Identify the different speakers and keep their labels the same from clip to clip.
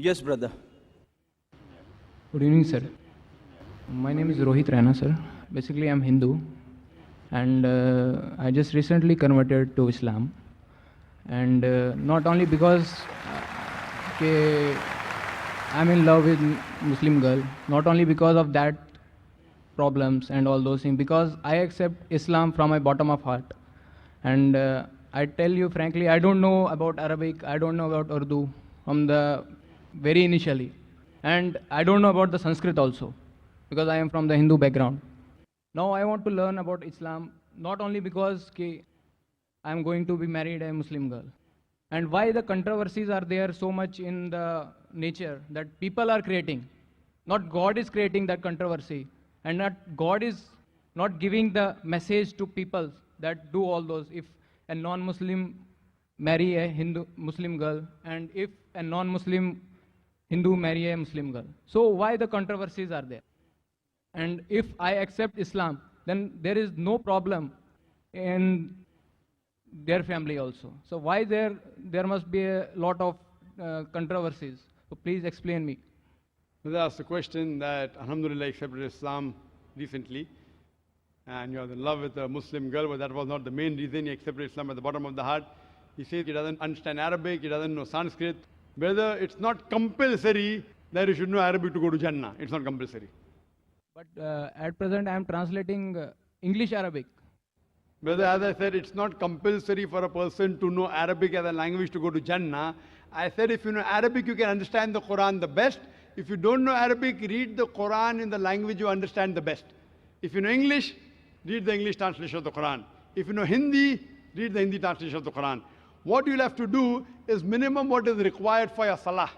Speaker 1: Yes, brother.
Speaker 2: Good evening, sir. My name is Rohit Raina, sir. Basically, I'm Hindu, and I just recently converted to Islam. And not only because ke I'm in love with Muslim girl, not only because of that problems and all those things, because I accept Islam from my bottom of heart. And I tell you frankly, I don't know about Arabic, I don't know about Urdu from the very initially. And I don't know about the Sanskrit also, because I am from the Hindu background. Now I want to learn about Islam, not only because I am going to be married a Muslim girl. And why the controversies are there so much in the nature that people are creating. Not God is creating that controversy, and not God is not giving the message to people that do all those. If a non-Muslim marry a Hindu Muslim girl, and if a non-Muslim Hindu marry a Muslim girl, so why the controversies are there? And if I accept Islam, then there is no problem in their family also. So why there must be a lot of controversies? So please explain me.
Speaker 3: That's the question that Alhamdulillah accepted Islam recently, and you're in love with a Muslim girl, but that was not the main reason he accepted Islam at the bottom of the heart. He says he doesn't understand Arabic, he doesn't know Sanskrit. Whether it's not compulsory that you should know Arabic to go to Jannah. It's not compulsory.
Speaker 2: But at present I am translating English Arabic.
Speaker 3: Whether, as I said, it's not compulsory for a person to know Arabic as a language to go to Jannah. I said if you know Arabic, you can understand the Quran the best. If you don't know Arabic, read the Quran in the language you understand the best. If you know English, read the English translation of the Quran. If you know Hindi, read the Hindi translation of the Quran. What you'll have to do is minimum what is required for your Salah.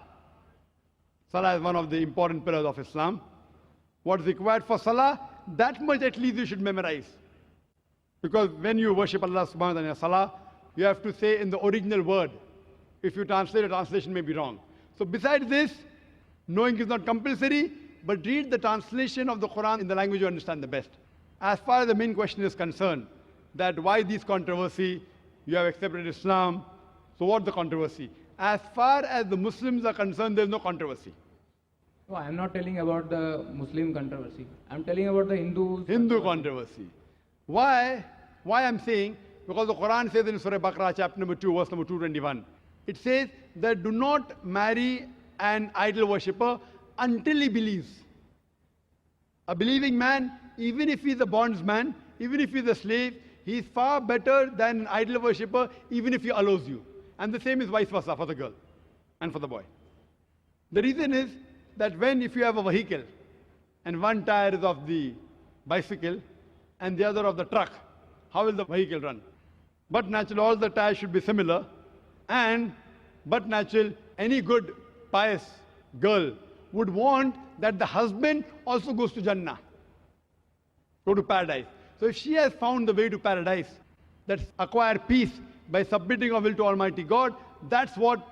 Speaker 3: Salah is one of the important pillars of Islam. What is required for Salah, that much at least you should memorize. Because when you worship Allah subhanahu wa ta'ala in your Salah, you have to say in the original word. If you translate, the translation may be wrong. So besides this, knowing is not compulsory, but read the translation of the Quran in the language you understand the best. As far as the main question is concerned, that why this controversy, you have accepted Islam, so what's the controversy? As far as the Muslims are concerned, there's no controversy.
Speaker 2: No, I am not telling about the Muslim controversy. I am telling about the
Speaker 3: Hindu controversy. Why? Why I'm saying? Because the Quran says in Surah Baqarah, chapter number 2, verse number 221, it says that do not marry an idol worshipper until he believes. A believing man, even if he's a bondsman, even if he's a slave, he is far better than an idol worshipper, even if he allows you. And the same is vice versa for the girl and for the boy. The reason is that if you have a vehicle and one tire is of the bicycle and the other of the truck, how will the vehicle run? But naturally, all the tires should be similar, but natural, any good, pious girl would want that the husband also goes to Jannah, go to paradise. So if she has found the way to paradise, that's acquire peace by submitting her will to Almighty God, that's what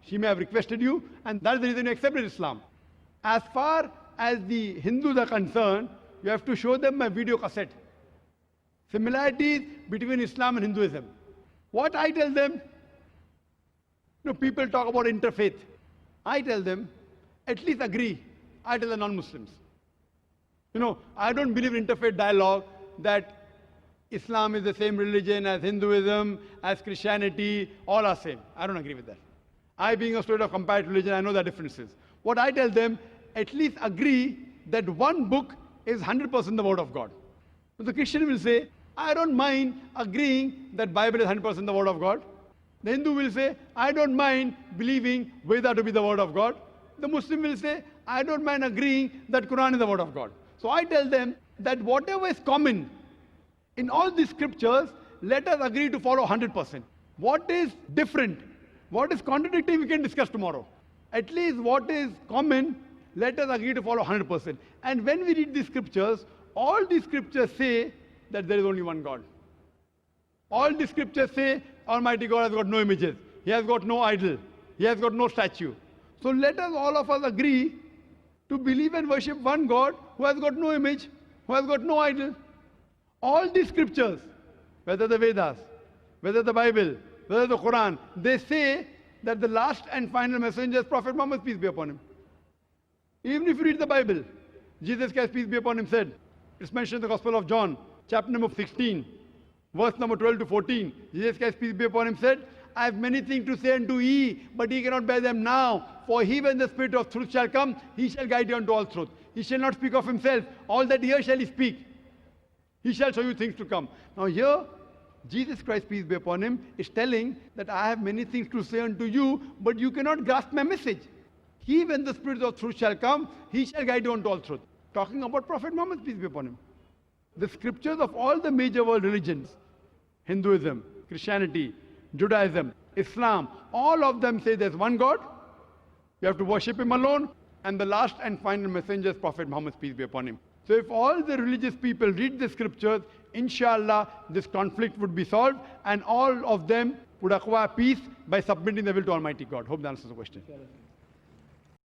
Speaker 3: she may have requested you, and that's the reason you accepted Islam. As far as the Hindus are concerned, you have to show them my video cassette. Similarities between Islam and Hinduism. What I tell them, people talk about interfaith. I tell them, at least agree. I tell the non-Muslims. I don't believe in interfaith dialogue that Islam is the same religion as Hinduism, as Christianity, all are same. I don't agree with that. I, being a student of comparative religion, I know the differences. What I tell them, at least agree that one book is 100% the word of God. So the Christian will say, I don't mind agreeing that Bible is 100% the word of God. The Hindu will say, I don't mind believing Veda to be the word of God. The Muslim will say, I don't mind agreeing that Quran is the word of God. So I tell them that whatever is common in all these scriptures, let us agree to follow 100%. What is different, what is contradictory, we can discuss tomorrow. At least what is common, let us agree to follow 100%. And when we read these scriptures, all these scriptures say that there is only one God. All the scriptures say Almighty God has got no images. He has got no idol. He has got no statue. So let us, all of us, agree to believe and worship one God who has got no image, who has got no idol. All the scriptures, whether the Vedas, whether the Bible, whether the Quran, they say that the last and final messenger is Prophet Muhammad, peace be upon him. Even if you read the Bible, Jesus Christ, peace be upon him, said, it's mentioned in the Gospel of John, chapter number 16, verse number 12 to 14. Jesus Christ, peace be upon him, said, I have many things to say unto ye, but ye cannot bear them now. For he, when the Spirit of truth shall come, he shall guide you unto all truth. He shall not speak of himself. All that here shall he speak. He shall show you things to come. Now here, Jesus Christ, peace be upon him, is telling that I have many things to say unto you, but you cannot grasp my message. He, when the Spirit of truth shall come, he shall guide you unto all truth. Talking about Prophet Muhammad, peace be upon him. The scriptures of all the major world religions, Hinduism, Christianity, Judaism, Islam, all of them say there's one God, you have to worship him alone, and the last and final messenger is Prophet Muhammad, peace be upon him. So if all the religious people read the scriptures, inshallah, this conflict would be solved, and all of them would acquire peace by submitting their will to Almighty God. Hope that answers the question.